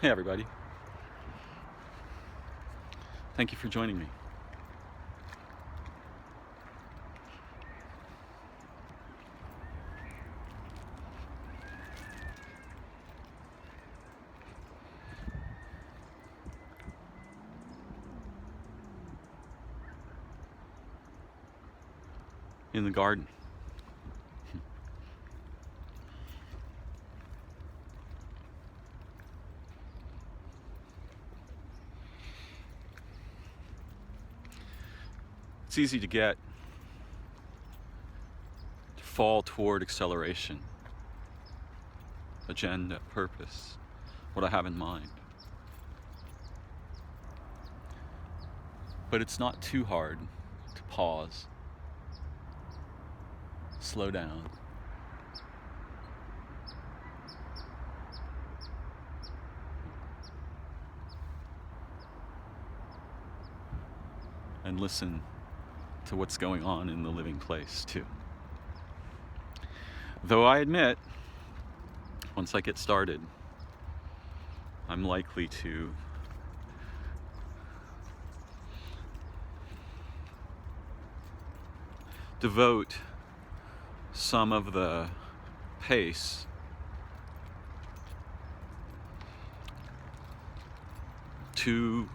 Hey everybody. Thank you for joining me. In the garden. It's easy to fall toward acceleration, agenda, purpose, what I have in mind. But it's not too hard to pause, slow down, and listen to what's going on in the living place too. Though I admit, once I get started, I'm likely to devote some of the pace to,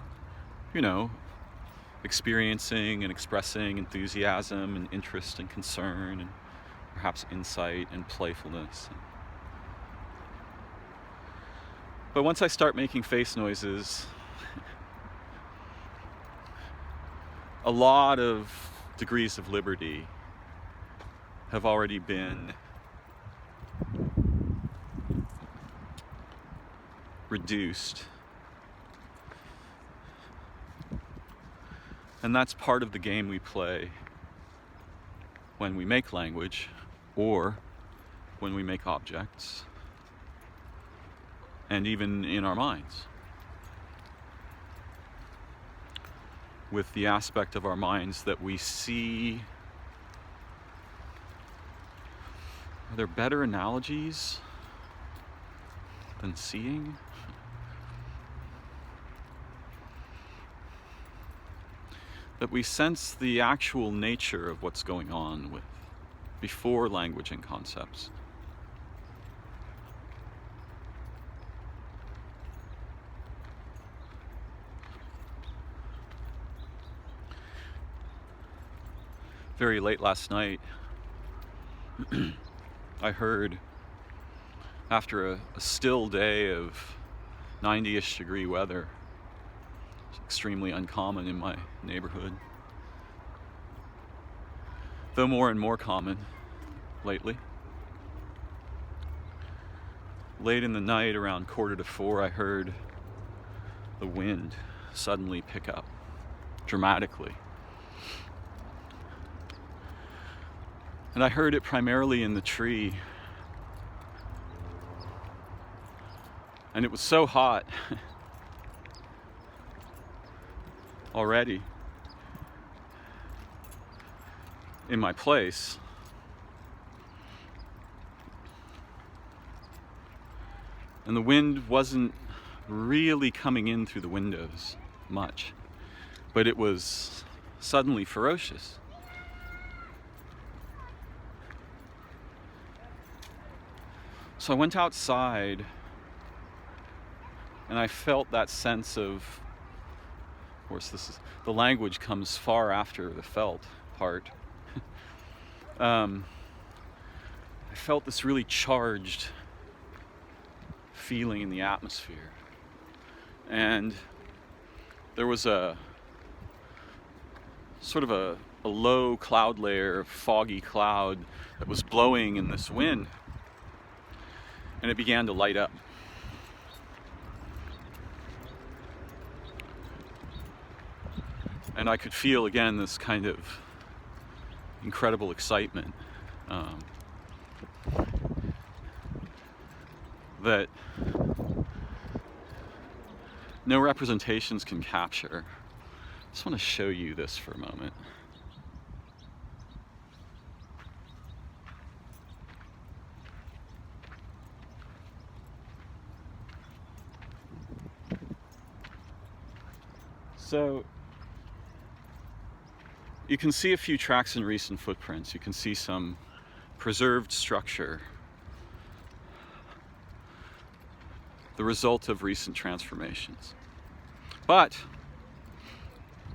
experiencing and expressing enthusiasm and interest and concern and perhaps insight and playfulness. But once I start making face noises, a lot of degrees of liberty have already been reduced. And that's part of the game we play when we make language or when we make objects, and even in our minds, with the aspect of our minds that we see. Are there better analogies than seeing? That we sense the actual nature of what's going on with before language and concepts. Very late last night, I heard, after a still day of 90-ish degree weather, extremely uncommon in my neighborhood, though more and more common lately. Late in the night, around 3:45, I heard the wind suddenly pick up dramatically. And I heard it primarily in the tree. And it was so hot already in my place and the wind wasn't really coming in through the windows much, but it was suddenly ferocious. So I went outside and I felt that sense of course, the language comes far after the felt part. I felt this really charged feeling in the atmosphere. And there was a sort of a low cloud layer, foggy cloud that was blowing in this wind. And it began to light up. And I could feel again this kind of incredible excitement that no representations can capture. I just want to show you this for a moment. So you can see a few tracks in recent footprints. You can see some preserved structure, the result of recent transformations. But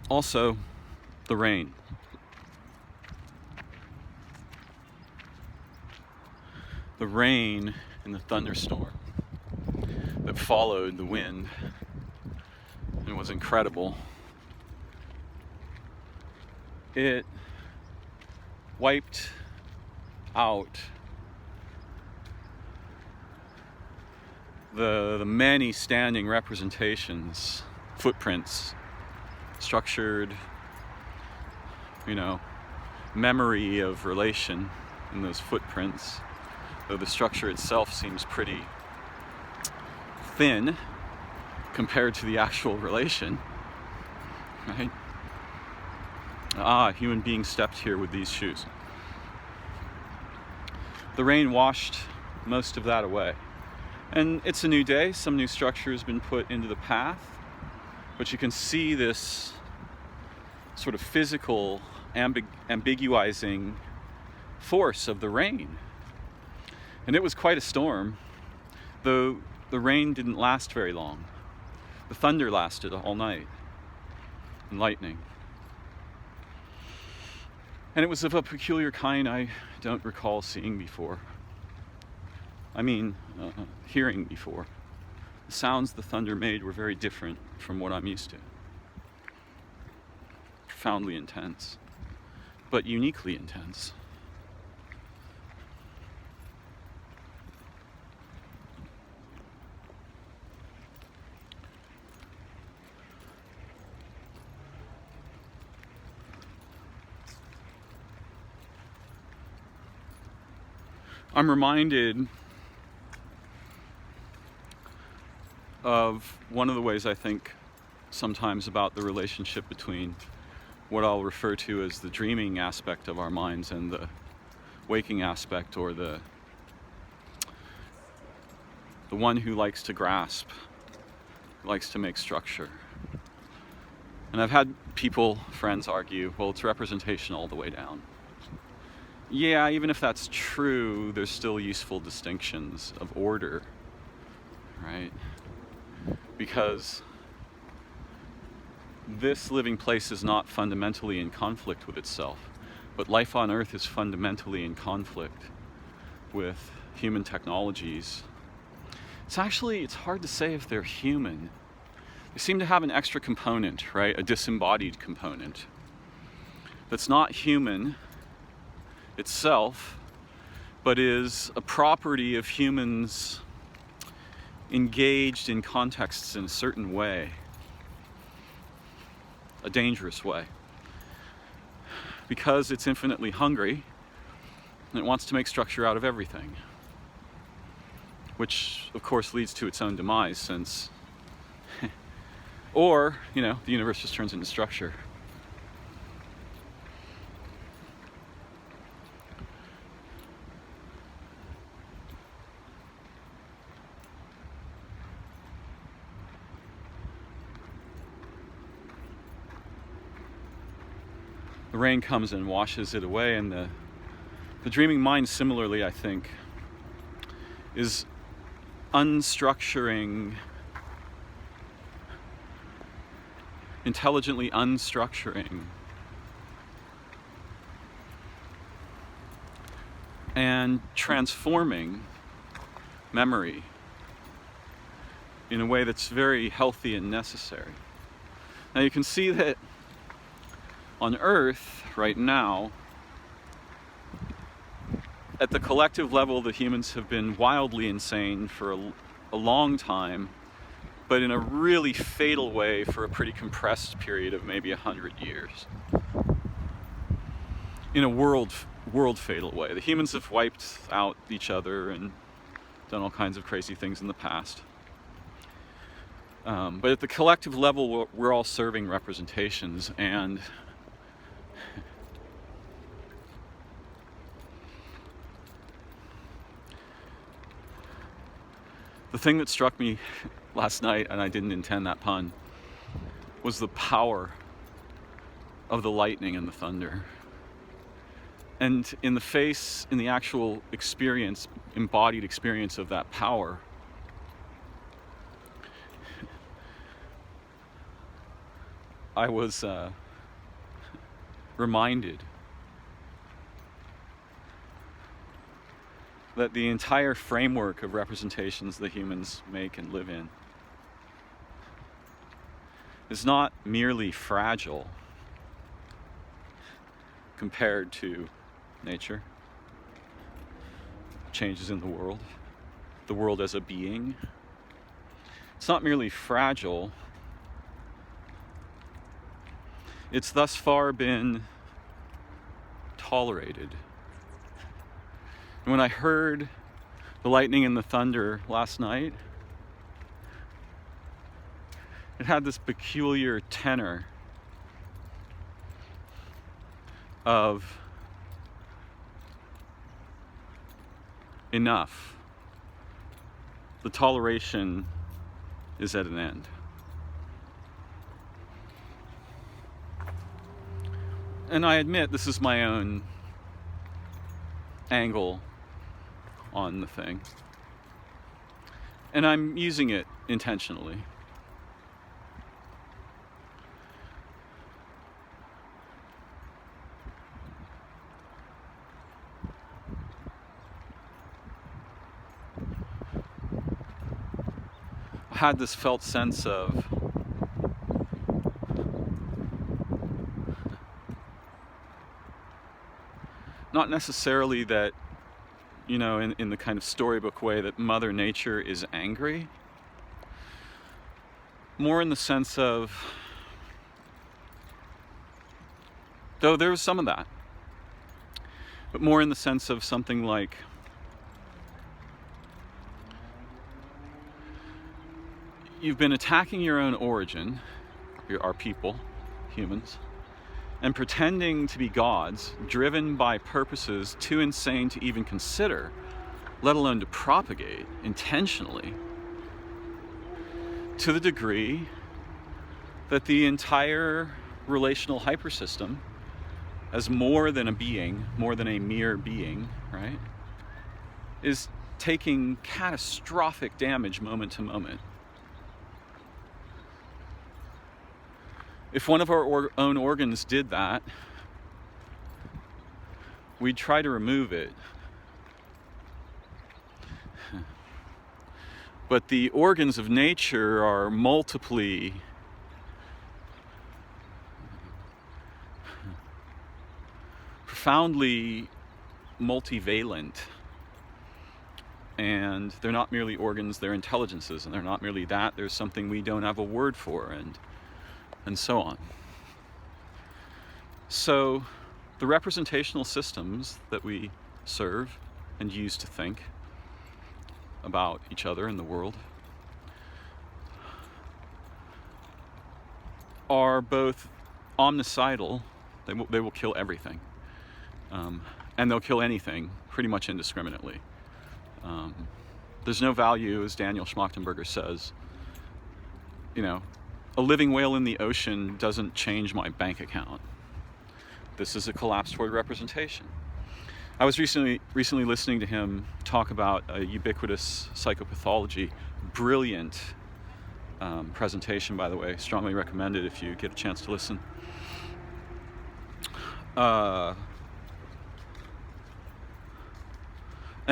also the rain. The rain and the thunderstorm that followed the wind and was incredible. It wiped out the many standing representations, footprints, structured, memory of relation in those footprints, though the structure itself seems pretty thin compared to the actual relation, right? A human being stepped here with these shoes. The rain washed most of that away. And it's a new day, some new structure has been put into the path, but you can see this sort of physical, ambiguizing force of the rain. And it was quite a storm, though the rain didn't last very long. The thunder lasted all night, and lightning. And it was of a peculiar kind I don't recall seeing before. Hearing before. The sounds the thunder made were very different from what I'm used to. Profoundly intense, but uniquely intense. I'm reminded of one of the ways I think sometimes about the relationship between what I'll refer to as the dreaming aspect of our minds and the waking aspect, or the one who likes to grasp, likes to make structure. And I've had friends argue, well, it's representation all the way down. Yeah, even if that's true, there's still useful distinctions of order, right? Because this living place is not fundamentally in conflict with itself, but life on Earth is fundamentally in conflict with human technologies. It's hard to say if they're human. They seem to have an extra component, right? A disembodied component that's not human itself, but is a property of humans engaged in contexts in a certain way, a dangerous way, because it's infinitely hungry and it wants to make structure out of everything, which of course leads to its own demise, since or the universe just turns into structure. The rain comes and washes it away, and the dreaming mind, similarly, I think, is intelligently unstructuring and transforming memory in a way that's very healthy and necessary. Now you can see that on Earth right now, at the collective level, the humans have been wildly insane for a long time, but in a really fatal way for a pretty compressed period of maybe 100 years. In a world fatal way. The humans have wiped out each other and done all kinds of crazy things in the past. But at the collective level, we're all serving representations, and the thing that struck me last night, and I didn't intend that pun, was the power of the lightning and the thunder. And in the actual experience, embodied experience of that power, I was reminded that the entire framework of representations that humans make and live in is not merely fragile compared to nature, changes in the world as a being. It's not merely fragile, it's thus far been tolerated. And when I heard the lightning and the thunder last night, it had this peculiar tenor of enough. The toleration is at an end. And I admit this is my own angle on the thing. And I'm using it intentionally. I had this felt sense of not necessarily that, you know, in the kind of storybook way that Mother Nature is angry. More in the sense of, though there was some of that, but more in the sense of something like, you've been attacking your own origin, our people, humans, and pretending to be gods, driven by purposes too insane to even consider, let alone to propagate intentionally, to the degree that the entire relational hypersystem, as more than a being, more than a mere being, right, is taking catastrophic damage moment to moment. If one of our own organs did that, we'd try to remove it. But the organs of nature are multiply profoundly multivalent. And they're not merely organs, they're intelligences. And they're not merely that, there's something we don't have a word for, and so on. So the representational systems that we serve and use to think about each other and the world are both omnicidal, they will kill everything, and they'll kill anything pretty much indiscriminately. There's no value, as Daniel Schmachtenberger says, you know, a living whale in the ocean doesn't change my bank account. This is a collapse toward representation. I was recently listening to him talk about a ubiquitous psychopathology. Brilliant presentation, by the way. Strongly recommended if you get a chance to listen. And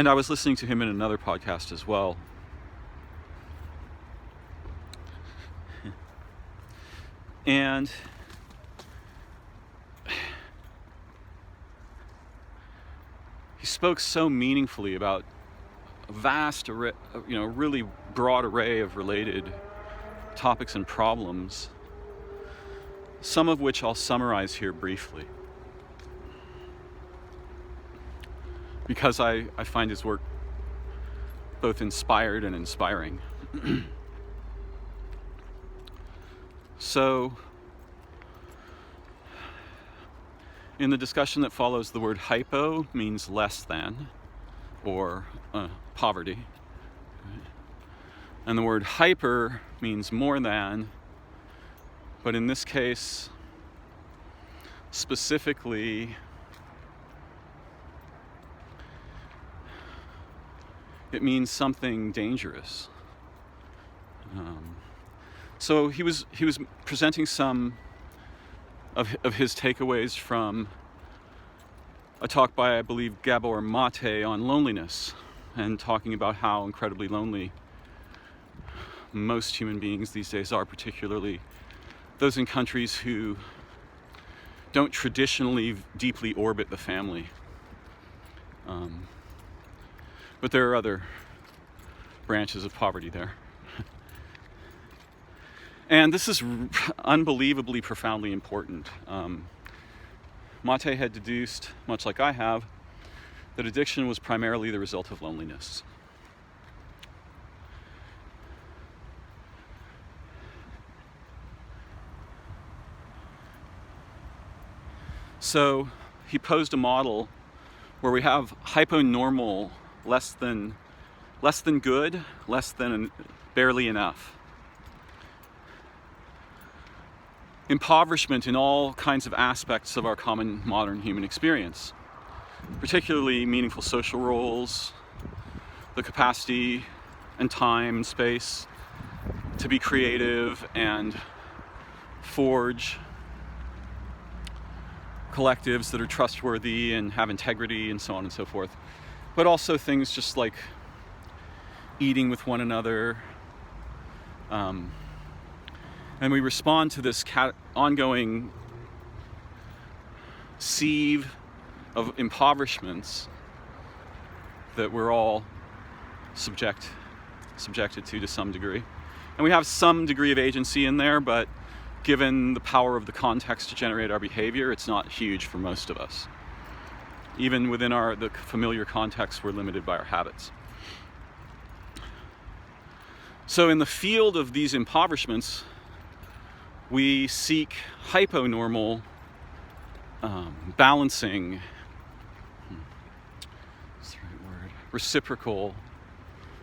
I was listening to him in another podcast as well. And he spoke so meaningfully about a vast array, you know, really broad array of related topics and problems, some of which I'll summarize here briefly, because I find his work both inspired and inspiring. So, in the discussion that follows, the word hypo means less than, or poverty. Right? And the word hyper means more than, But in this case, specifically, it means something dangerous. So he was presenting some of his takeaways from a talk by, I believe, Gabor Mate on loneliness, and talking about how incredibly lonely most human beings these days are, particularly those in countries who don't traditionally deeply orbit the family. But there are other branches of poverty there. And this is unbelievably profoundly important. Mate had deduced, much like I have, that addiction was primarily the result of loneliness. So he posed a model where we have hyponormal, less than good, less than barely enough. Impoverishment in all kinds of aspects of our common modern human experience, particularly meaningful social roles, the capacity and time and space to be creative and forge collectives that are trustworthy and have integrity and so on and so forth. But also things just like eating with one another. And we respond to this ongoing sieve of impoverishments that we're all subjected to some degree. And we have some degree of agency in there, but given the power of the context to generate our behavior, it's not huge for most of us. Even within the familiar context, we're limited by our habits. So in the field of these impoverishments, we seek hyponormal, balancing, what's the right word? Reciprocal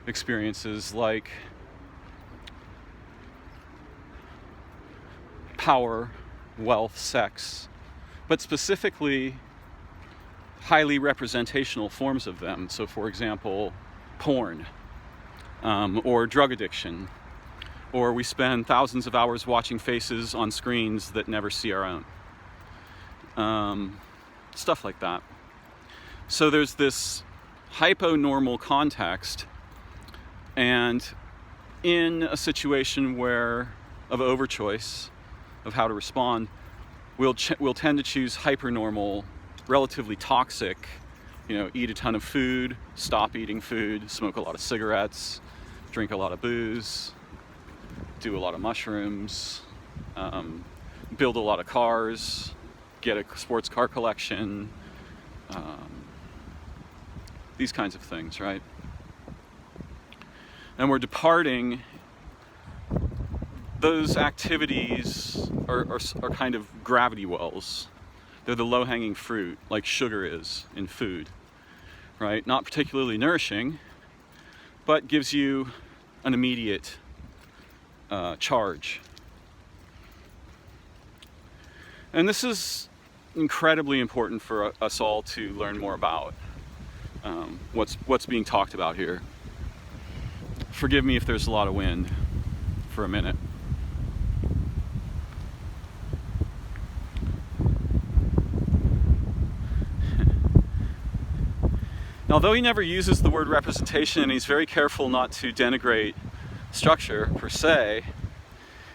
experiences like power, wealth, sex, but specifically highly representational forms of them. So for example, porn, or drug addiction, or we spend thousands of hours watching faces on screens that never see our own. Stuff like that. So there's this hyponormal context, and in a situation of overchoice of how to respond, we'll tend to choose hypernormal, relatively toxic, eat a ton of food, stop eating food, smoke a lot of cigarettes, drink a lot of booze, do a lot of mushrooms, build a lot of cars, get a sports car collection, these kinds of things, right? And we're departing. Those activities are kind of gravity wells. They're the low-hanging fruit, like sugar is in food, right? Not particularly nourishing, but gives you an immediate charge. And this is incredibly important for us all to learn more about what's being talked about here. Forgive me if there's a lot of wind for a minute. Now, although he never uses the word representation, and he's very careful not to denigrate structure per se,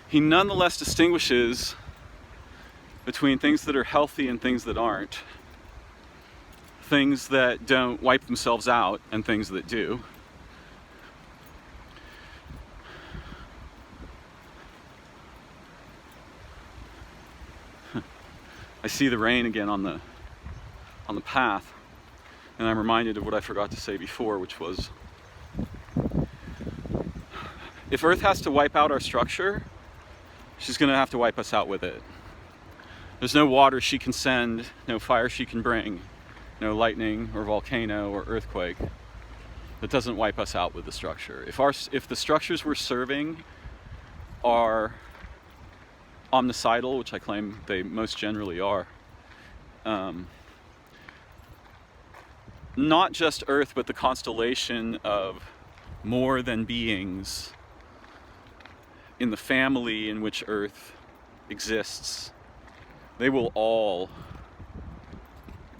he nonetheless distinguishes between things that are healthy and things that aren't, things that don't wipe themselves out and things that do. I see the rain again on the path, and I'm reminded of what I forgot to say before, which was, if Earth has to wipe out our structure, she's going to have to wipe us out with it. There's no water she can send, no fire she can bring, no lightning or volcano or earthquake that doesn't wipe us out with the structure. If the structures we're serving are omnicidal, which I claim they most generally are, not just Earth, but the constellation of more than beings in the family in which Earth exists, they will all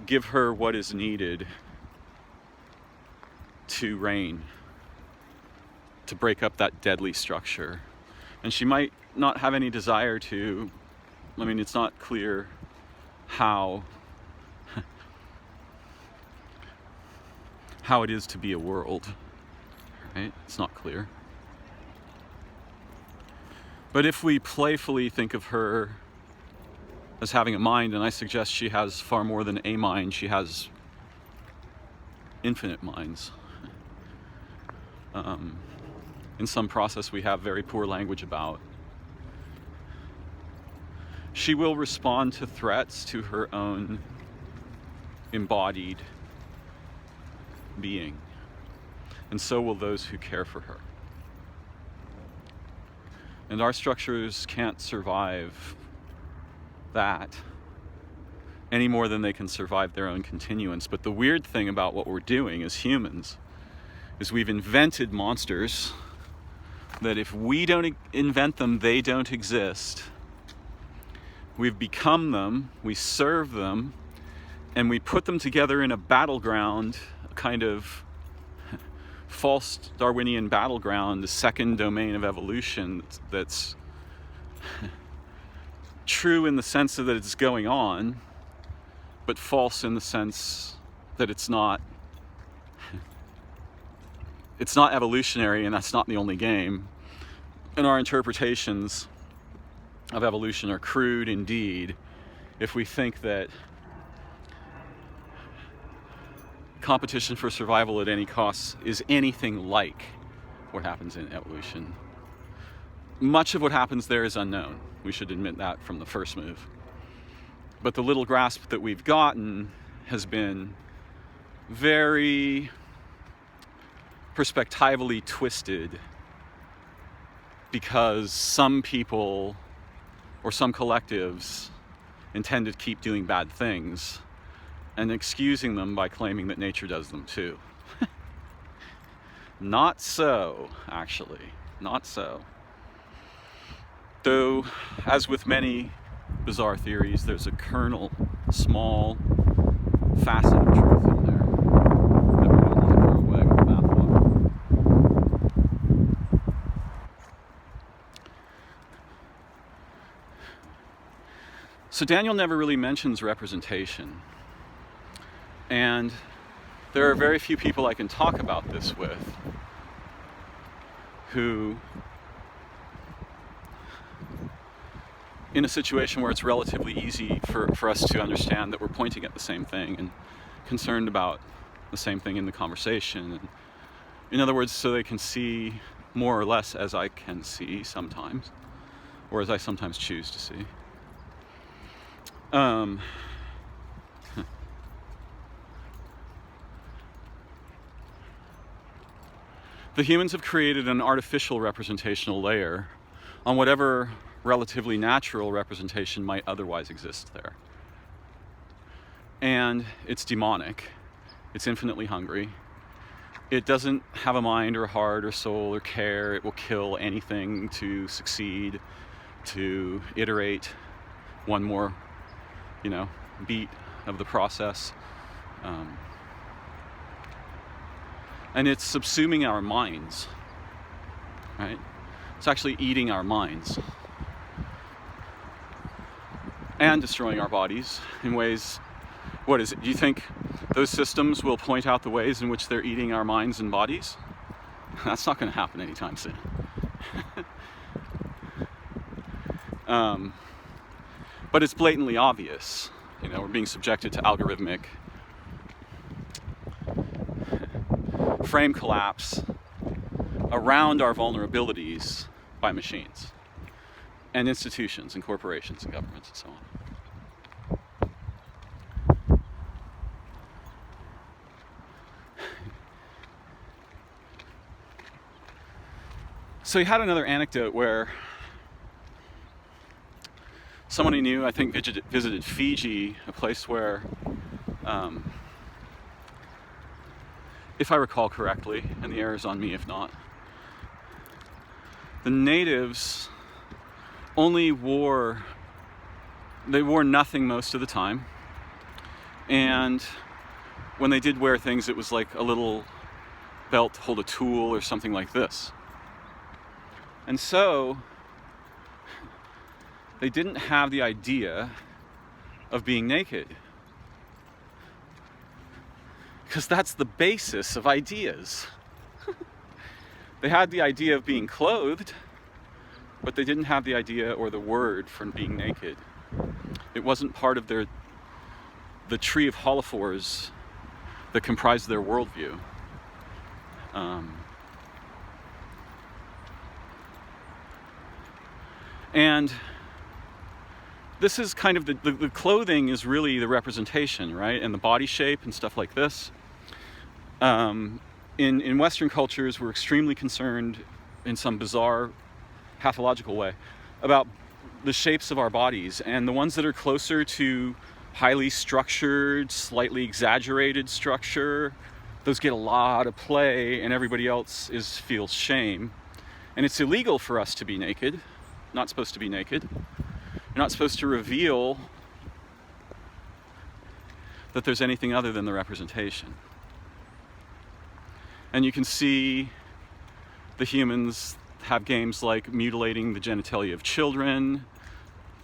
give her what is needed to reign, to break up that deadly structure. And she might not have any desire to. I mean, it's not clear how it is to be a world, right? It's not clear. But if we playfully think of her as having a mind, and I suggest she has far more than a mind, she has infinite minds. In some process we have very poor language about. She will respond to threats to her own embodied being, and so will those who care for her. And our structures can't survive that any more than they can survive their own continuance. But the weird thing about what we're doing as humans is we've invented monsters that if we don't invent them, they don't exist. We've become them, we serve them, and we put them together in a battleground, a kind of false Darwinian battleground, the second domain of evolution that's true in the sense that it's going on, but false in the sense that it's not evolutionary, and that's not the only game. And our interpretations of evolution are crude indeed if we think that competition for survival at any cost is anything like what happens in evolution. Much of what happens there is unknown. We should admit that from the first move. But the little grasp that we've gotten has been very perspectively twisted because some people or some collectives intend to keep doing bad things and excusing them by claiming that nature does them too. Not so, actually. Not so. Though, as with many bizarre theories, there's a kernel, small facet of truth in there that we don't want to throw away with the bathwater. So Daniel never really mentions representation. And there are very few people I can talk about this with who, in a situation where it's relatively easy for us to understand that we're pointing at the same thing and concerned about the same thing in the conversation. And in other words, so they can see more or less as I can see sometimes, or as I sometimes choose to see. The humans have created an artificial representational layer on whatever relatively natural representation might otherwise exist there. And it's demonic. It's infinitely hungry. It doesn't have a mind or a heart or soul or care. It will kill anything to succeed, to iterate one more, beat of the process. And it's subsuming our minds, right? It's actually eating our minds and destroying our bodies in ways. What is it? Do you think those systems will point out the ways in which they're eating our minds and bodies? That's not going to happen anytime soon. But it's blatantly obvious. We're being subjected to algorithmic frame collapse around our vulnerabilities by machines and institutions and corporations and governments and so on. So he had another anecdote where someone he knew, I think, visited Fiji, a place where, if I recall correctly, and the error is on me if not, the natives only wore nothing most of the time, and when they did wear things, it was like a little belt to hold a tool or something like this. And so they didn't have the idea of being naked, because that's the basis of ideas. They had the idea of being clothed, but they didn't have the idea or the word for being naked. It wasn't part of the tree of holophores that comprised their worldview. And this is kind of the clothing is really the representation, right? And the body shape and stuff like this. In Western cultures, we're extremely concerned in some bizarre pathological way about the shapes of our bodies, and the ones that are closer to highly structured, slightly exaggerated structure, those get a lot of play, and everybody else feels shame. And it's illegal for us to be naked. Not supposed to be naked. You're not supposed to reveal that there's anything other than the representation. And you can see the humans have games like mutilating the genitalia of children,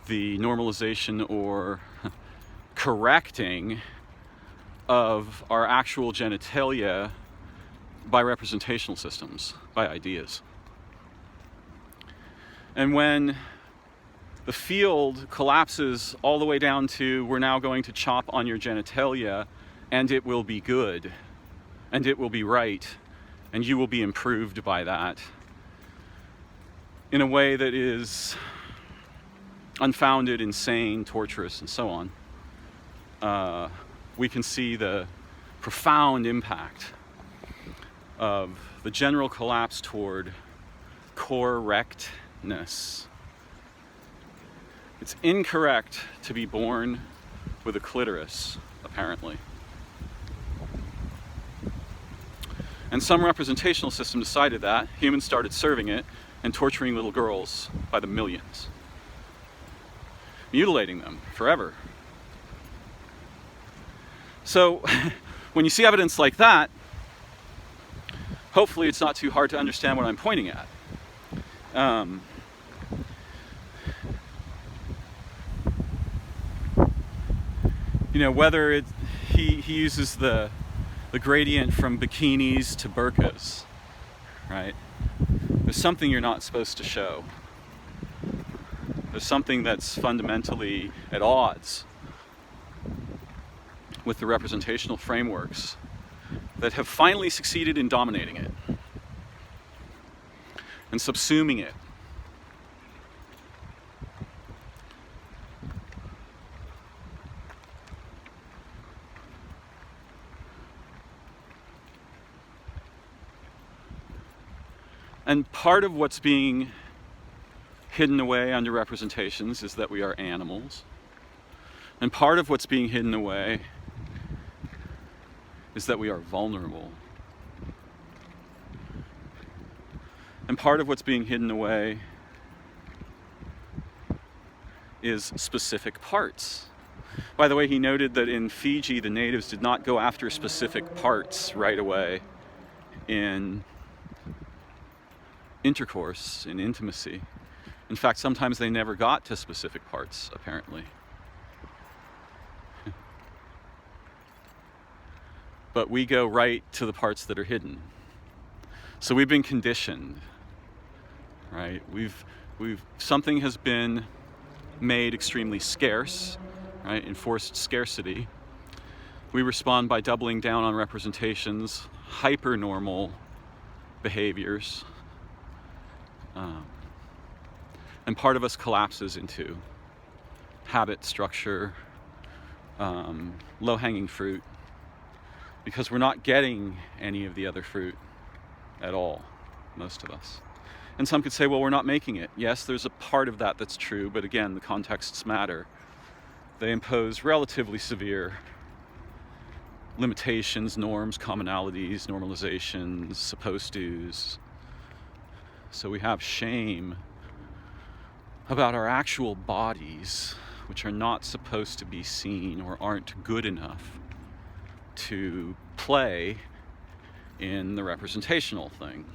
the normalization or correcting of our actual genitalia by representational systems, by ideas. And when the field collapses all the way down to, we're now going to chop on your genitalia and it will be good, and it will be right, and you will be improved by that, in a way that is unfounded, insane, torturous, and so on, we can see the profound impact of the general collapse toward correctness. It's incorrect to be born with a clitoris, apparently. And some representational system decided that. Humans started serving it and torturing little girls by the millions, mutilating them forever. So when you see evidence like that, hopefully it's not too hard to understand what I'm pointing at. Whether he uses the gradient from bikinis to burqas, right? There's something you're not supposed to show. There's something that's fundamentally at odds with the representational frameworks that have finally succeeded in dominating it and subsuming it. And part of what's being hidden away under representations is that we are animals. And part of what's being hidden away is that we are vulnerable. And part of what's being hidden away is specific parts. By the way, he noted that in Fiji, the natives did not go after specific parts right away in intercourse, in intimacy. In fact, sometimes they never got to specific parts, apparently. But we go right to the parts that are hidden. So we've been conditioned, right? Something has been made extremely scarce, right? Enforced scarcity. We respond by doubling down on representations, hyper-normal behaviors. And part of us collapses into habit, structure, low-hanging fruit, because we're not getting any of the other fruit at all, most of us. And some could say, well, we're not making it. Yes, there's a part of that that's true, but again, the contexts matter. They impose relatively severe limitations, norms, commonalities, normalizations, supposed to's. So we have shame about our actual bodies, which are not supposed to be seen or aren't good enough to play in the representational thing.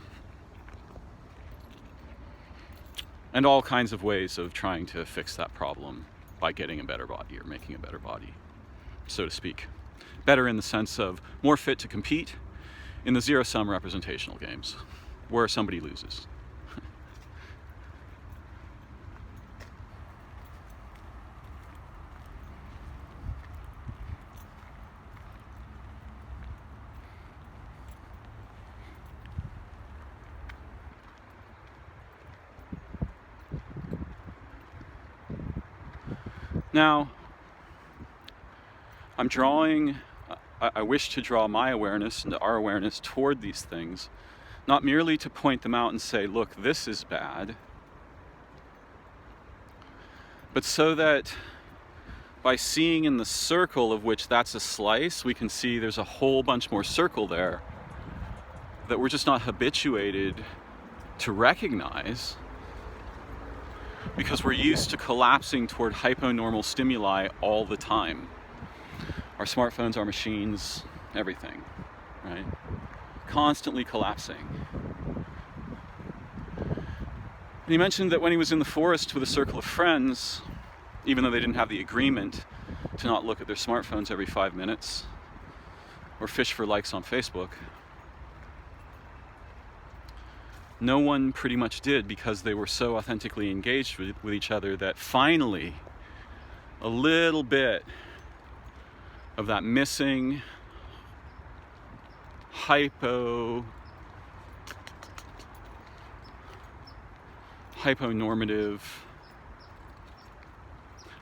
And all kinds of ways of trying to fix that problem by getting a better body or making a better body, so to speak. Better in the sense of more fit to compete in the zero-sum representational games, where somebody loses. Now, I wish to draw my awareness and our awareness toward these things, not merely to point them out and say, look, this is bad, but so that by seeing in the circle of which that's a slice, we can see there's a whole bunch more circle there that we're just not habituated to recognize, because we're used to collapsing toward hyponormal stimuli all the time. Our smartphones, our machines, everything, right? Constantly collapsing. And he mentioned that when he was in the forest with a circle of friends, even though they didn't have the agreement to not look at their smartphones every 5 minutes or fish for likes on Facebook, no one pretty much did, because they were so authentically engaged with each other that finally a little bit of that missing hyponormative,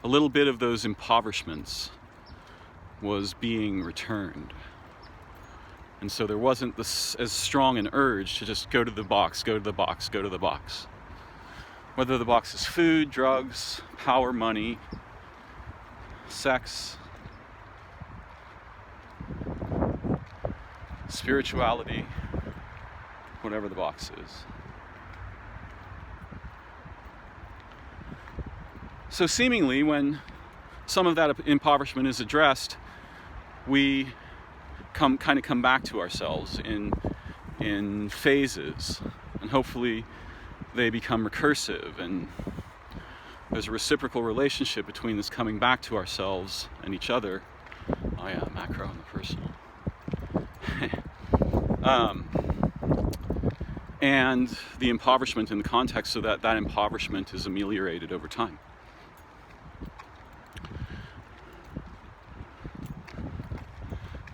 a little bit of those impoverishments was being returned. And so there wasn't as strong an urge to just go to the box, go to the box, go to the box. Whether the box is food, drugs, power, money, sex, spirituality, whatever the box is. So seemingly, when some of that impoverishment is addressed, we come back to ourselves in phases, and hopefully they become recursive, and there's a reciprocal relationship between this coming back to ourselves and each other. Oh yeah, macro and the personal. And the impoverishment in the context, so that impoverishment is ameliorated over time.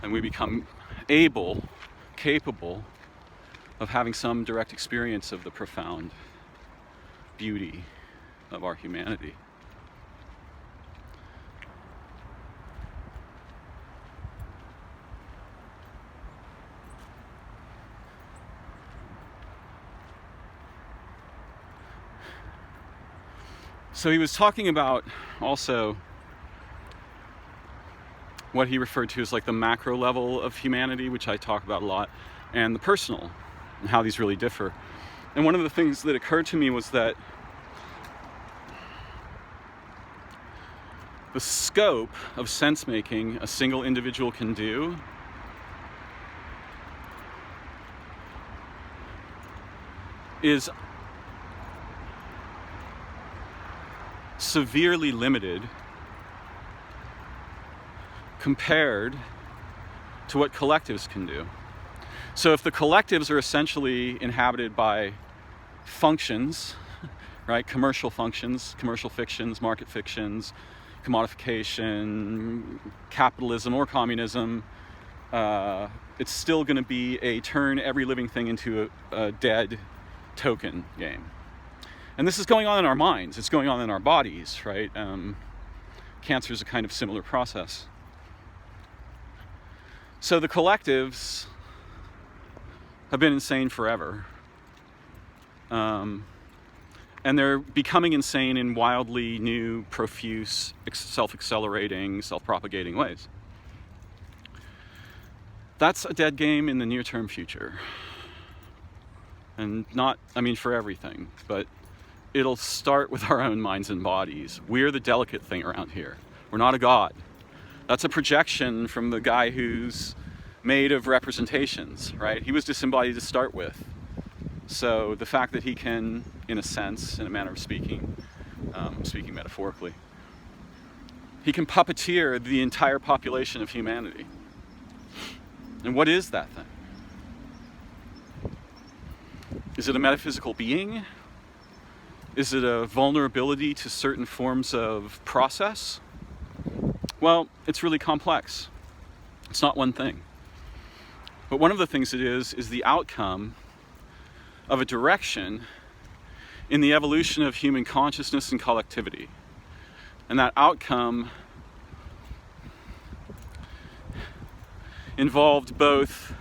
And we become capable of having some direct experience of the profound beauty of our humanity. So he was talking about also what he referred to as like the macro level of humanity, which I talk about a lot, and the personal, and how these really differ. And one of the things that occurred to me was that the scope of sense making a single individual can do is severely limited compared to what collectives can do. So if the collectives are essentially inhabited by functions, right, commercial functions, commercial fictions, market fictions, commodification, capitalism or communism, it's still going to be a turn every living thing into a dead token game. And this is going on in our minds, it's going on in our bodies, right? Cancer is a kind of similar process. So the collectives have been insane forever. And they're becoming insane in wildly new, profuse, self-accelerating, self-propagating ways. That's a dead game in the near-term future. And not, I mean, for everything, but it'll start with our own minds and bodies. We're the delicate thing around here. We're not a god. That's a projection from the guy who's made of representations, right? He was disembodied to start with. So the fact that he can, in a sense, in a manner of speaking, speaking metaphorically, he can puppeteer the entire population of humanity. And what is that thing? Is it a metaphysical being? Is it a vulnerability to certain forms of process? Well, it's really complex. It's not one thing. But one of the things it is the outcome of a direction in the evolution of human consciousness and collectivity. And that outcome involved both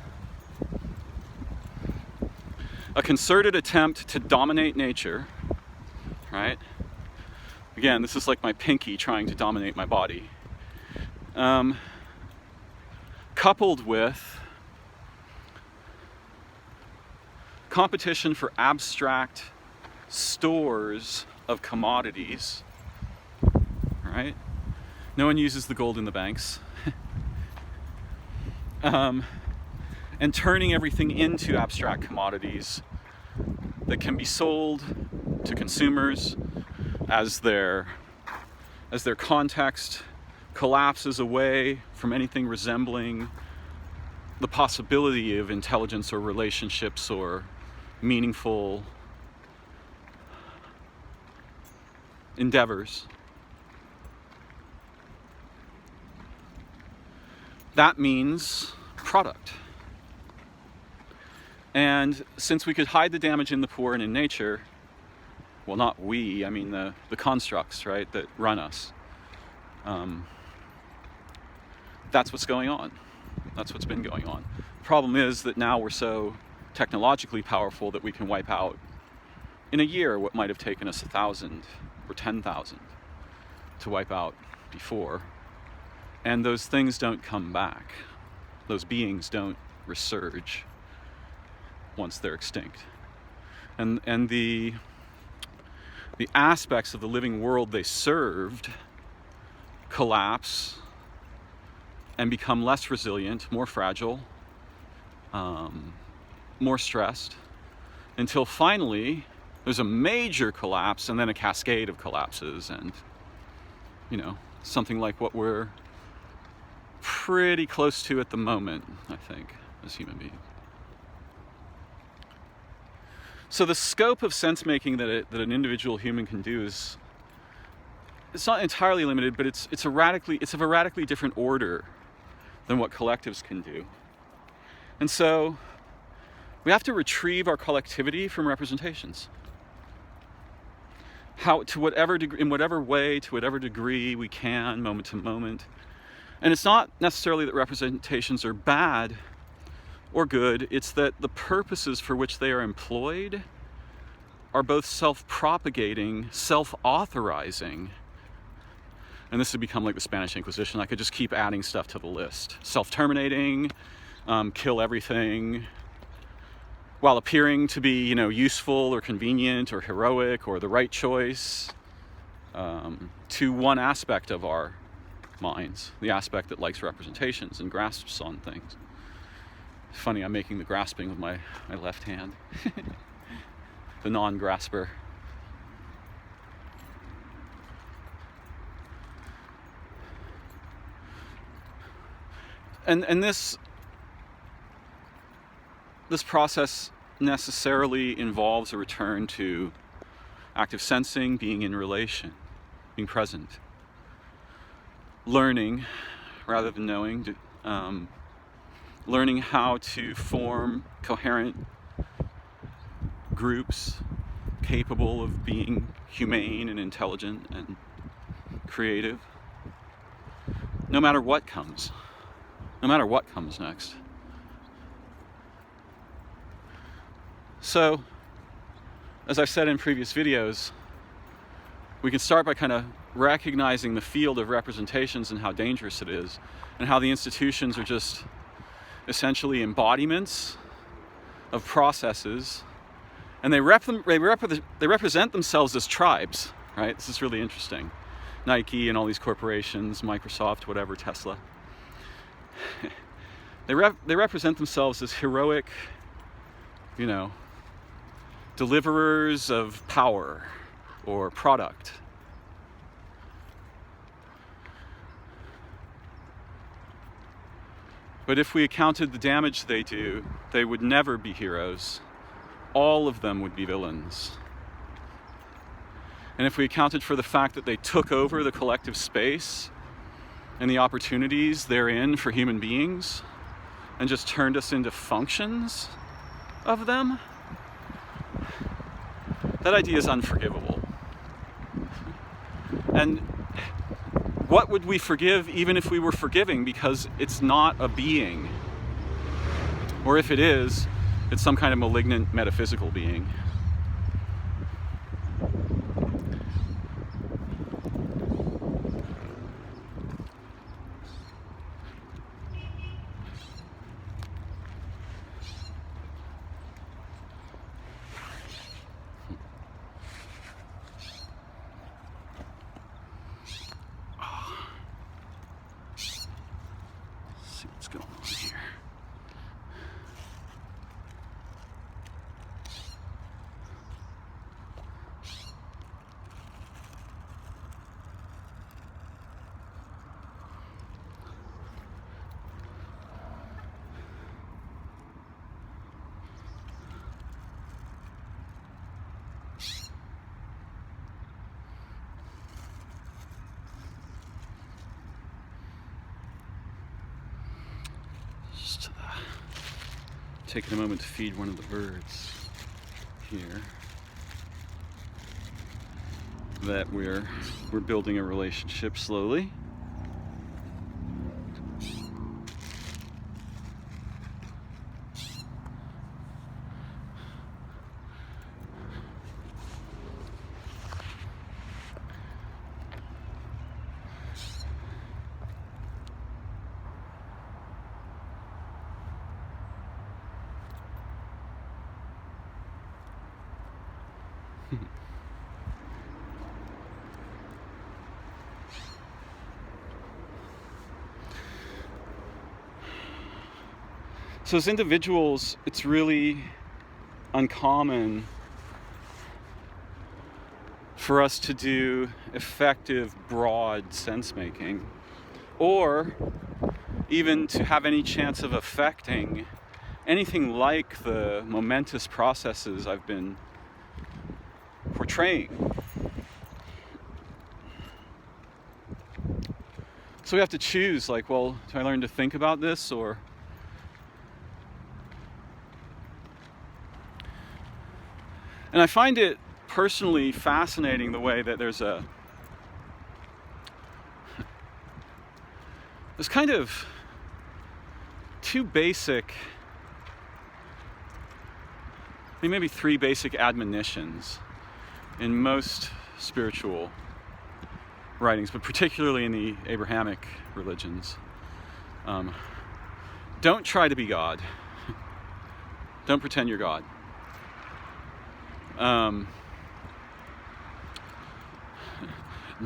a concerted attempt to dominate nature, right? Again, this is like my pinky trying to dominate my body. Coupled with competition for abstract stores of commodities, right? No one uses the gold in the banks. And turning everything into abstract commodities that can be sold to consumers as their context collapses away from anything resembling the possibility of intelligence or relationships or meaningful endeavors. That means product. And since we could hide the damage in the poor and in nature, well, not we, I mean the constructs, right, that run us. That's what's going on. That's what's been going on. The problem is that now we're so technologically powerful that we can wipe out in a year what might have taken us 1,000 or 10,000 to wipe out before. And those things don't come back. Those beings don't resurge once they're extinct. And the aspects of the living world they served collapse and become less resilient, more fragile, more stressed, until finally there's a major collapse and then a cascade of collapses, and something like what we're pretty close to at the moment, I think, as human beings. So the scope of sense making that an individual human can do it's not entirely limited, but it's of a radically different order than what collectives can do. And so we have to retrieve our collectivity from representations. In whatever way, to whatever degree we can, moment to moment. And it's not necessarily that representations are bad or good, it's that the purposes for which they are employed are both self-propagating, self-authorizing. And this would become like the Spanish Inquisition. I could just keep adding stuff to the list. Self-terminating, kill everything, while appearing to be, useful or convenient or heroic or the right choice to one aspect of our minds, the aspect that likes representations and grasps on things. It's funny, I'm making the grasping with my left hand. The non-grasper. And this process necessarily involves a return to active sensing, being in relation, being present, learning rather than knowing, learning how to form coherent groups capable of being humane and intelligent and creative, no matter what comes next. as I've said in previous videos, we can start by kind of recognizing the field of representations and how dangerous it is, and how the institutions are just essentially embodiments of processes, and they represent themselves as tribes, right? This is really interesting. Nike and all these corporations, Microsoft, whatever, Tesla. They represent themselves as heroic, deliverers of power or product. But if we accounted the damage they do, they would never be heroes. All of them would be villains. And if we accounted for the fact that they took over the collective space and the opportunities therein for human beings and just turned us into functions of them, that idea is unforgivable. And what would we forgive even if we were forgiving? Because it's not a being. Or if it is, it's some kind of malignant metaphysical being. What's going on here? Taking a moment to feed one of the birds here. That we're building a relationship slowly. So as individuals, it's really uncommon for us to do effective, broad sense-making, or even to have any chance of affecting anything like the momentous processes I've been portraying. So we have to choose, like, well, do I learn to think about this, or and I find it personally fascinating the way that there's kind of two basic, maybe three basic admonitions in most spiritual writings, but particularly in the Abrahamic religions. Don't try to be God. Don't pretend you're God.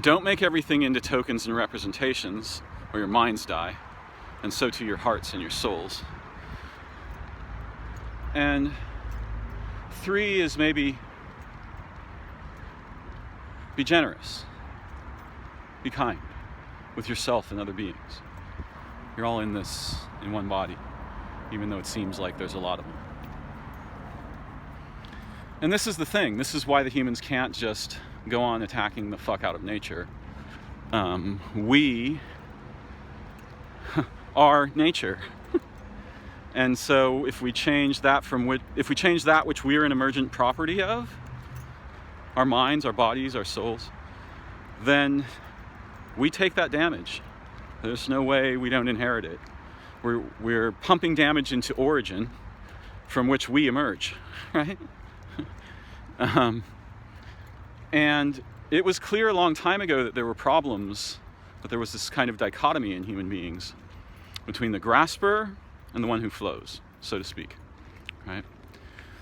Don't make everything into tokens and representations, or your minds die, and so too your hearts and your souls. And three is maybe be generous, be kind with yourself and other beings. You're all in this in one body, even though it seems like there's a lot of them. And this is the thing. This is why the humans can't just go on attacking the fuck out of nature. We are nature. And so if we change that which we are an emergent property of, our minds, our bodies, our souls, then we take that damage. There's no way we don't inherit it. We're pumping damage into origin from which we emerge, right? Um, and it was clear a long time ago that there were problems, that there was this kind of dichotomy in human beings between the grasper and the one who flows, so to speak, right?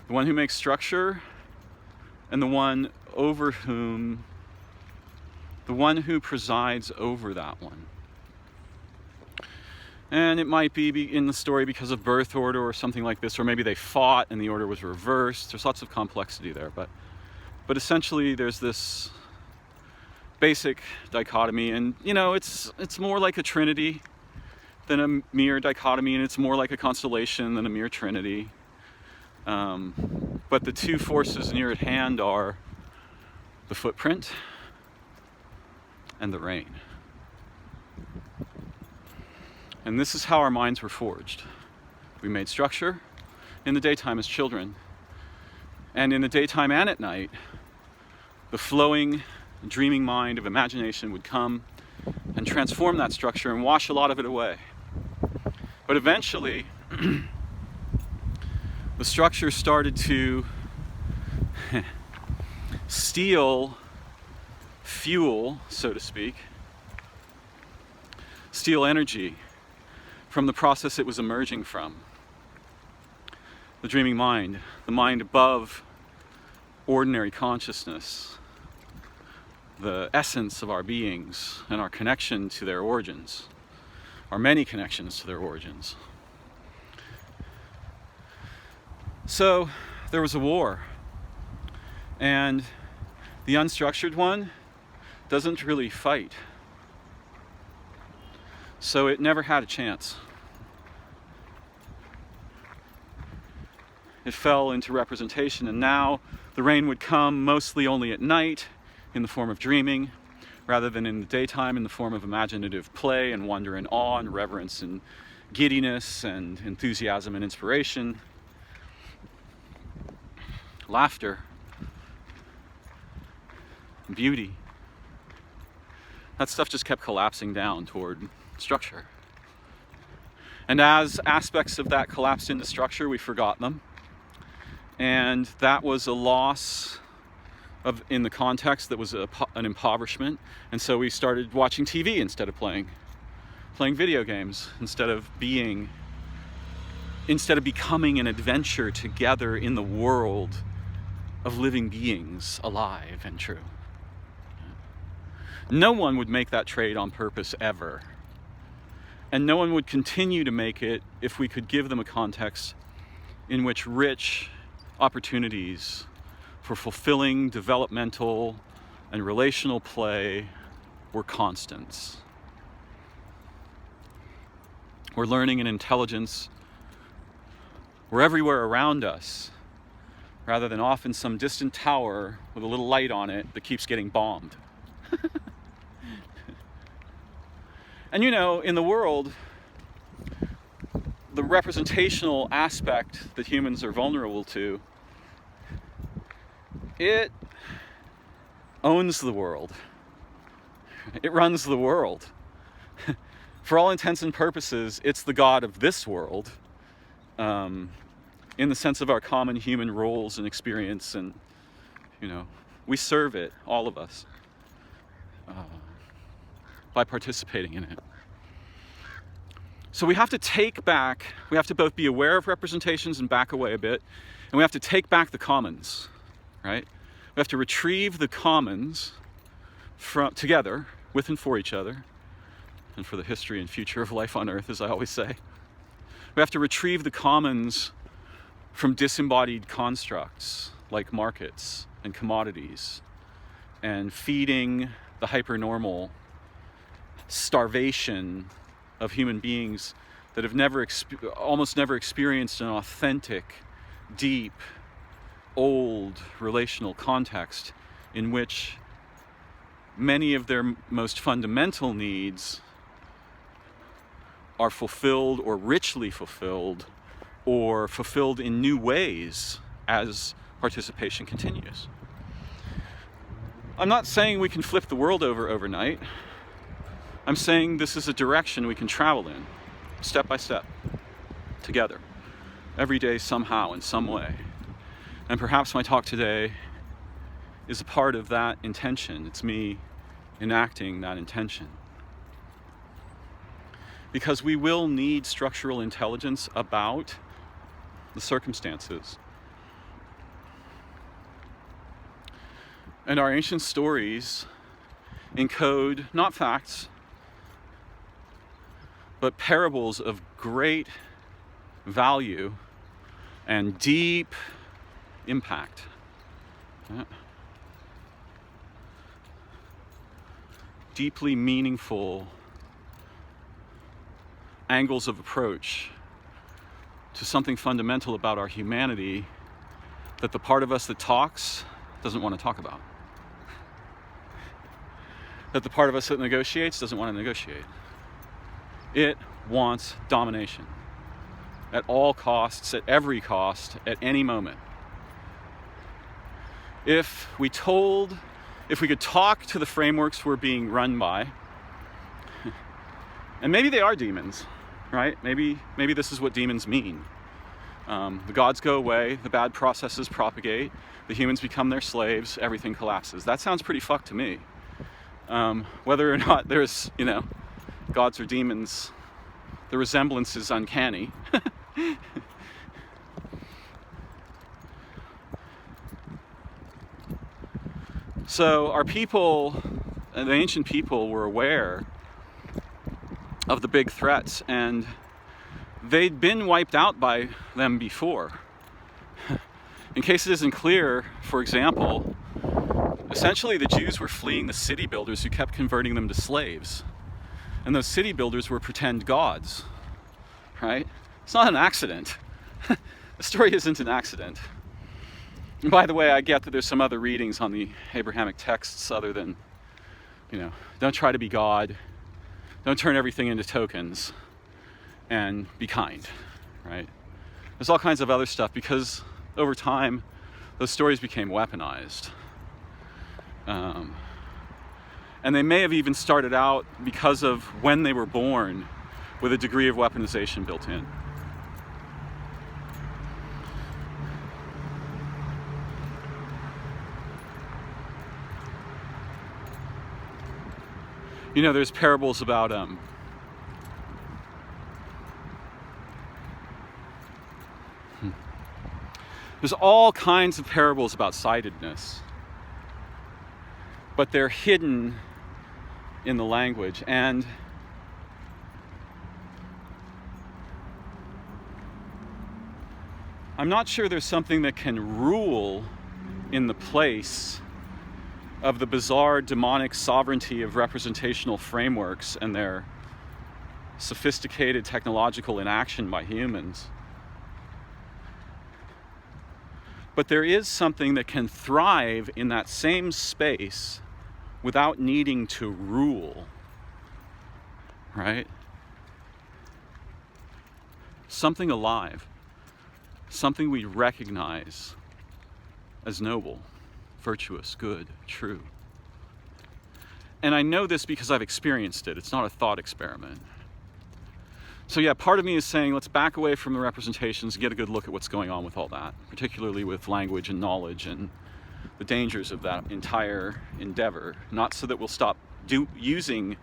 The one who makes structure and the one who presides over that one. And it might be in the story because of birth order or something like this, or maybe they fought and the order was reversed. There's lots of complexity there, but essentially there's this basic dichotomy, and it's more like a trinity than a mere dichotomy, and it's more like a constellation than a mere trinity. But the two forces near at hand are the footprint and the rain. And this is how our minds were forged. We made structure in the daytime as children. And in the daytime and at night, the flowing, dreaming mind of imagination would come and transform that structure and wash a lot of it away. But eventually, the structure started to steal fuel, so to speak, steal energy from the process it was emerging from. The dreaming mind, the mind above ordinary consciousness, the essence of our beings and our connection to their origins, our many connections to their origins. So there was a war, and the unstructured one doesn't really fight. So it never had a chance. It fell into representation, and now the rain would come mostly only at night in the form of dreaming, rather than in the daytime in the form of imaginative play and wonder and awe and reverence and giddiness and enthusiasm and inspiration, laughter, beauty. That stuff just kept collapsing down toward structure. And as aspects of that collapsed into structure, we forgot them. And that was a loss in the context, that was an impoverishment. And so we started watching TV instead of playing video games, instead of becoming an adventure together in the world of living beings, alive and true. No one would make that trade on purpose ever. And no one would continue to make it if we could give them a context in which rich opportunities for fulfilling developmental and relational play were constants. Where learning and intelligence were everywhere around us, rather than off in some distant tower with a little light on it that keeps getting bombed. And in the world, the representational aspect that humans are vulnerable to, it owns the world. It runs the world. For all intents and purposes, it's the God of this world, in the sense of our common human roles and experience, and we serve it, all of us, by participating in it. So we have to both be aware of representations and back away a bit, and we have to take back the commons, right? We have to retrieve the commons together, with and for each other, and for the history and future of life on Earth, as I always say. We have to retrieve the commons from disembodied constructs like markets and commodities, and feeding the hypernormal starvation of human beings that have almost never experienced an authentic, deep, old relational context in which many of their most fundamental needs are fulfilled or richly fulfilled or fulfilled in new ways as participation continues. I'm not saying we can flip the world over overnight. I'm saying this is a direction we can travel in, step by step, together, every day somehow, in some way. And perhaps my talk today is a part of that intention. It's me enacting that intention. Because we will need structural intelligence about the circumstances. And our ancient stories encode not facts, but parables of great value and deep impact. Deeply meaningful angles of approach to something fundamental about our humanity that the part of us that talks doesn't want to talk about. That the part of us that negotiates doesn't want to negotiate. It wants domination at all costs, at every cost, at any moment. If we could talk to the frameworks we're being run by, and maybe they are demons, right? Maybe this is what demons mean. The gods go away, the bad processes propagate, the humans become their slaves, everything collapses. That sounds pretty fucked to me. Whether or not there's, gods or demons, the resemblance is uncanny. So our people, the ancient people, were aware of the big threats, and they'd been wiped out by them before. In case it isn't clear, for example, essentially the Jews were fleeing the city builders who kept converting them to slaves. And those city builders were pretend gods, right? It's not an accident. The story isn't an accident. And by the way, I get that there's some other readings on the Abrahamic texts other than, don't try to be God, don't turn everything into tokens, and be kind, right? There's all kinds of other stuff because over time, those stories became weaponized. And they may have even started out because of when they were born with a degree of weaponization built in. There's parables about there's all kinds of parables about sightedness, but they're hidden in the language. And I'm not sure there's something that can rule in the place of the bizarre demonic sovereignty of representational frameworks and their sophisticated technological inaction by humans. But there is something that can thrive in that same space without needing to rule, right? Something alive, something we recognize as noble, virtuous, good, true. And I know this because I've experienced it. It's not a thought experiment. So yeah, part of me is saying let's back away from the representations and get a good look at what's going on with all that, particularly with language and knowledge and the dangers of that entire endeavor. Not so that we'll stop using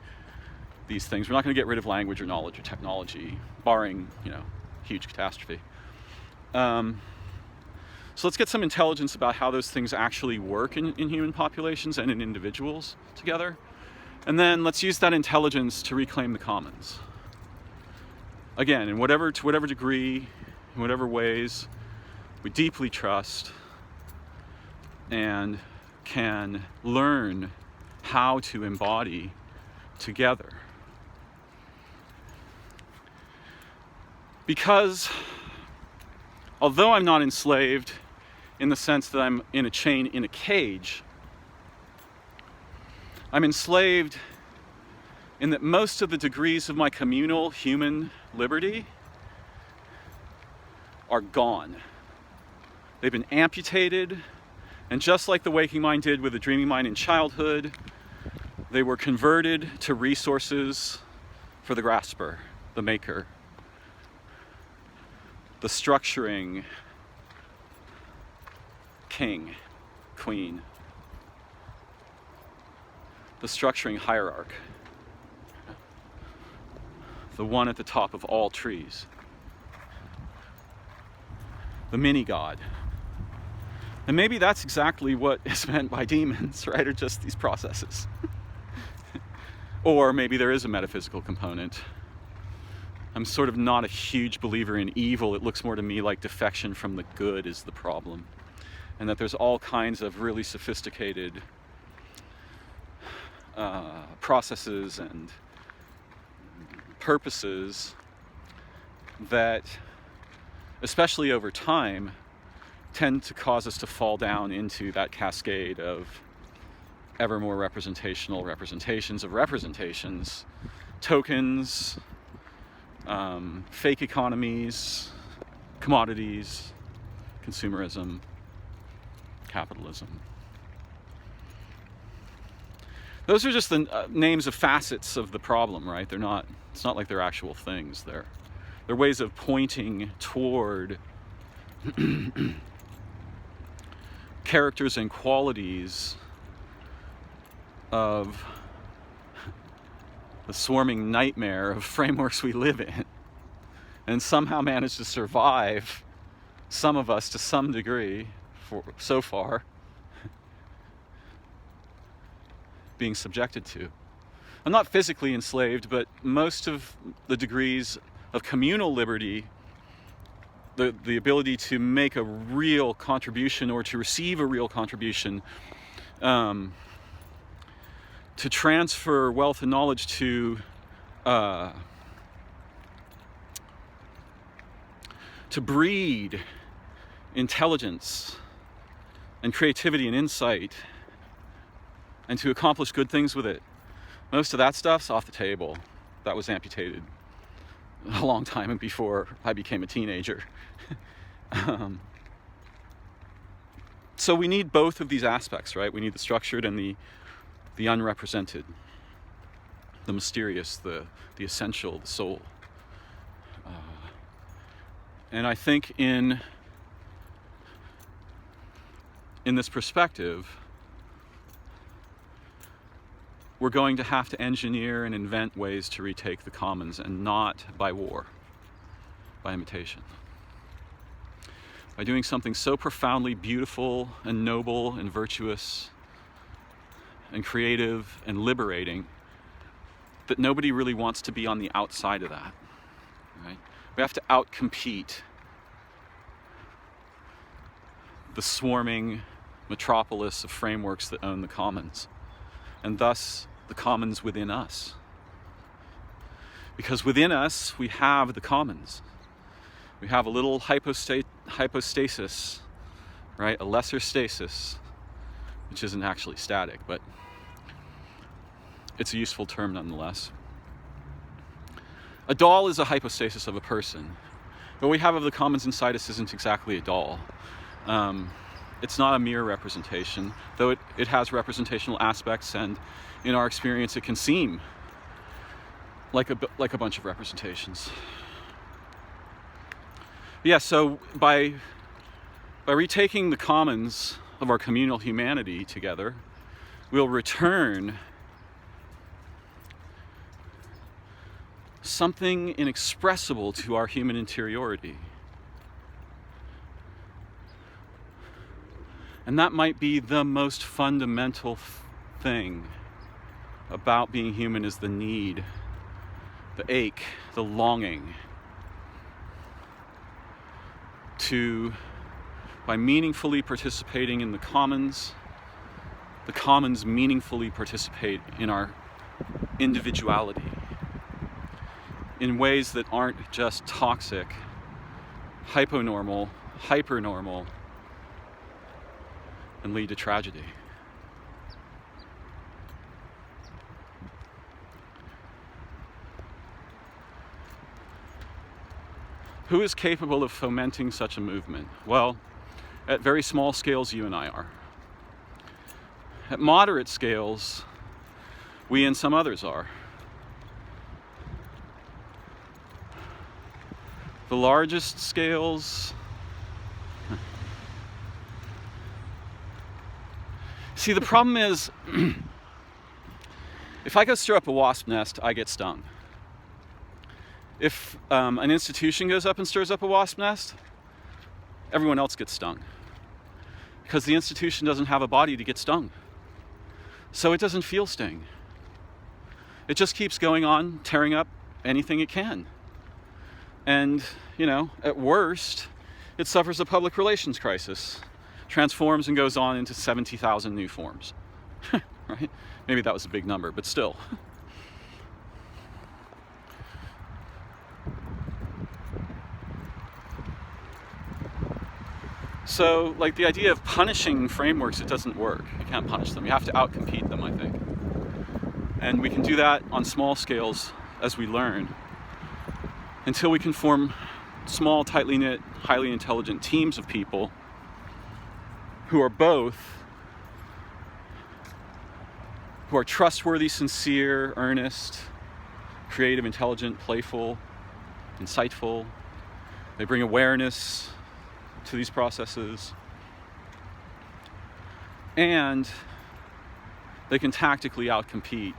these things. We're not going to get rid of language or knowledge or technology, barring, huge catastrophe. So let's get some intelligence about how those things actually work in human populations and in individuals together. And then let's use that intelligence to reclaim the commons. Again, to whatever degree, in whatever ways we deeply trust and can learn how to embody together. Because although I'm not enslaved in the sense that I'm in a chain in a cage, I'm enslaved in that most of the degrees of my communal human liberty are gone. They've been amputated, and just like the waking mind did with the dreaming mind in childhood, they were converted to resources for the grasper, the maker, the structuring king, queen, the structuring hierarch, the one at the top of all trees, the mini-god. And maybe that's exactly what is meant by demons, right? Or just these processes. Or maybe there is a metaphysical component. I'm sort of not a huge believer in evil. It looks more to me like defection from the good is the problem. And that there's all kinds of really sophisticated processes and purposes that, especially over time, tend to cause us to fall down into that cascade of ever more representational representations of representations, tokens, fake economies, commodities, consumerism, capitalism. Those are just the names of facets of the problem, right? It's not like they're actual things. They're ways of pointing toward characters and qualities of the swarming nightmare of frameworks we live in, and somehow manage to survive, some of us to some degree, so far, being subjected to. I'm not physically enslaved, but most of the degrees of communal liberty, the ability to make a real contribution or to receive a real contribution, to transfer wealth and knowledge to breed intelligence and creativity and insight and to accomplish good things with it. Most of that stuff's off the table. That was amputated a long time before I became a teenager. So we need both of these aspects, right? We need the structured and the unrepresented, the mysterious, the essential, the soul. And I think in this perspective, we're going to have to engineer and invent ways to retake the commons, and not by war, by imitation. By doing something so profoundly beautiful and noble and virtuous and creative and liberating that nobody really wants to be on the outside of that, right? We have to outcompete the swarming metropolis of frameworks that own the commons, and thus the commons within us. Because within us, we have the commons. We have a little hypostasis, right? A lesser stasis, which isn't actually static, but it's a useful term nonetheless. A doll is a hypostasis of a person. What we have of the commons inside us isn't exactly a doll. It's not a mere representation, though it has representational aspects, and in our experience it can seem like a bunch of representations. Yeah, so by retaking the commons of our communal humanity together, we'll return something inexpressible to our human interiority. And that might be the most fundamental thing about being human, is the need, the ache, the longing to, by meaningfully participating in the commons meaningfully participate in our individuality in ways that aren't just toxic, hyponormal, hypernormal, and lead to tragedy. Who is capable of fomenting such a movement? Well, at very small scales, you and I are. At moderate scales, we and some others are. The largest scales, see, the problem is If I go stir up a wasp nest, I get stung. If an institution goes up and stirs up a wasp nest, everyone else gets stung. Because the institution doesn't have a body to get stung. So it doesn't feel sting. It just keeps going on, tearing up anything it can. And, at worst, it suffers a public relations crisis, transforms and goes on into 70,000 new forms. Right? Maybe that was a big number, but still. So, the idea of punishing frameworks, it doesn't work. You can't punish them. You have to outcompete them, I think. And we can do that on small scales as we learn, until we can form small, tightly knit, highly intelligent teams of people who are trustworthy, sincere, earnest, creative, intelligent, playful, insightful. They bring awareness to these processes, and they can tactically outcompete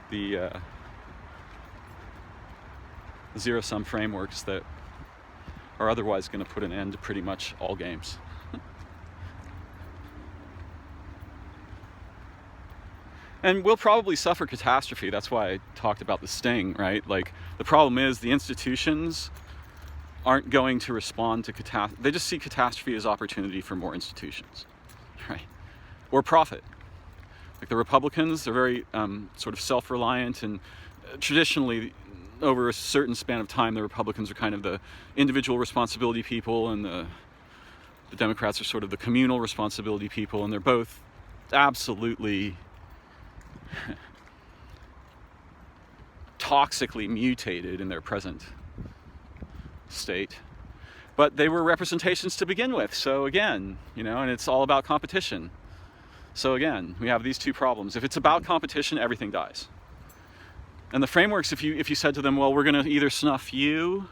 the zero-sum frameworks that are otherwise going to put an end to pretty much all games. And we'll probably suffer catastrophe. That's why I talked about the sting, right? The problem is the institutions aren't going to respond to catastrophe. They just see catastrophe as opportunity for more institutions, right? Or profit. The Republicans, they're very sort of self-reliant, and traditionally, over a certain span of time, the Republicans are kind of the individual responsibility people, and the Democrats are sort of the communal responsibility people, and they're both absolutely toxically mutated in their present state. But they were representations to begin with, so again, and it's all about competition. So again, we have these two problems. If it's about competition, everything dies. And the frameworks, if you said to them, well, we're going to either snuff you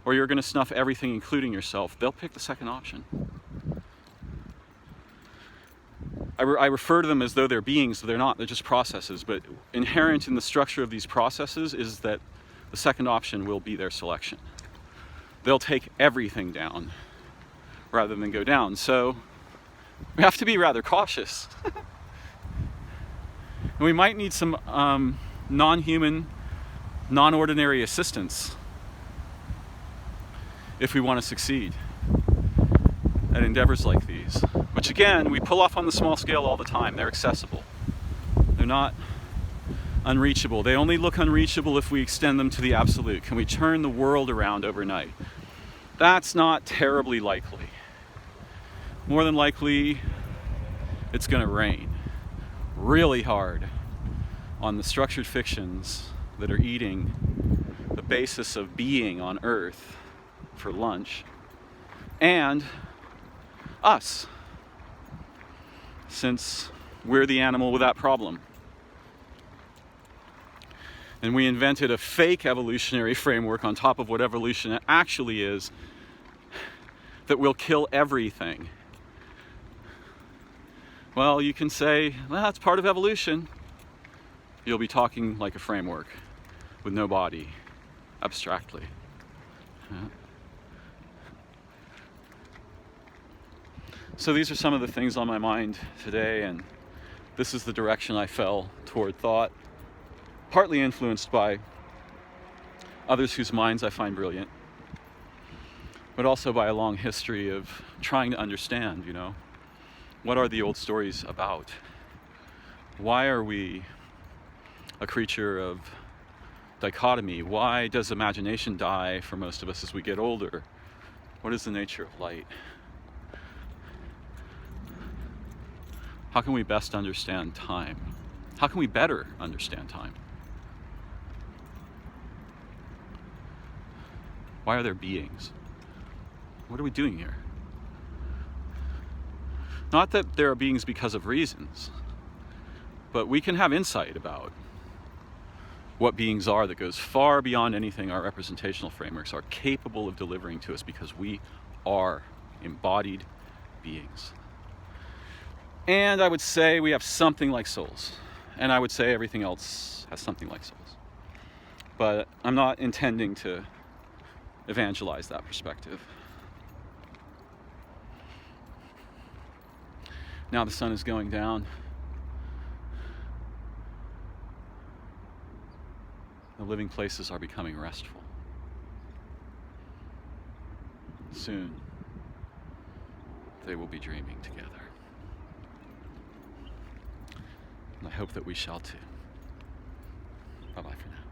or you're going to snuff everything, including yourself, they'll pick the second option. I refer to them as though they're beings, but they're not. They're just processes. But inherent in the structure of these processes is that the second option will be their selection. They'll take everything down rather than go down. So we have to be rather cautious. And we might need some non-human, non-ordinary assistance if we want to succeed at endeavors like these, which again, we pull off on the small scale all the time. They're accessible. They're not unreachable. They only look unreachable if we extend them to the absolute. Can we turn the world around overnight? That's not terribly likely. More than likely, it's going to rain really hard on the structured fictions that are eating the basis of being on Earth for lunch, and us, since we're the animal with that problem. And we invented a fake evolutionary framework on top of what evolution actually is that will kill everything. Well, you can say, well, that's part of evolution. You'll be talking like a framework with no body, abstractly. Yeah. So these are some of the things on my mind today, and this is the direction I fell toward thought, partly influenced by others whose minds I find brilliant, but also by a long history of trying to understand, what are the old stories about? Why are we a creature of dichotomy? Why does imagination die for most of us as we get older? What is the nature of light? How can we best understand time? How can we better understand time? Why are there beings? What are we doing here? Not that there are beings because of reasons, but we can have insight about what beings are that goes far beyond anything our representational frameworks are capable of delivering to us, because we are embodied beings. And I would say we have something like souls. And I would say everything else has something like souls. But I'm not intending to evangelize that perspective. Now the sun is going down. The living places are becoming restful. Soon, they will be dreaming together. And I hope that we shall too. Bye-bye for now.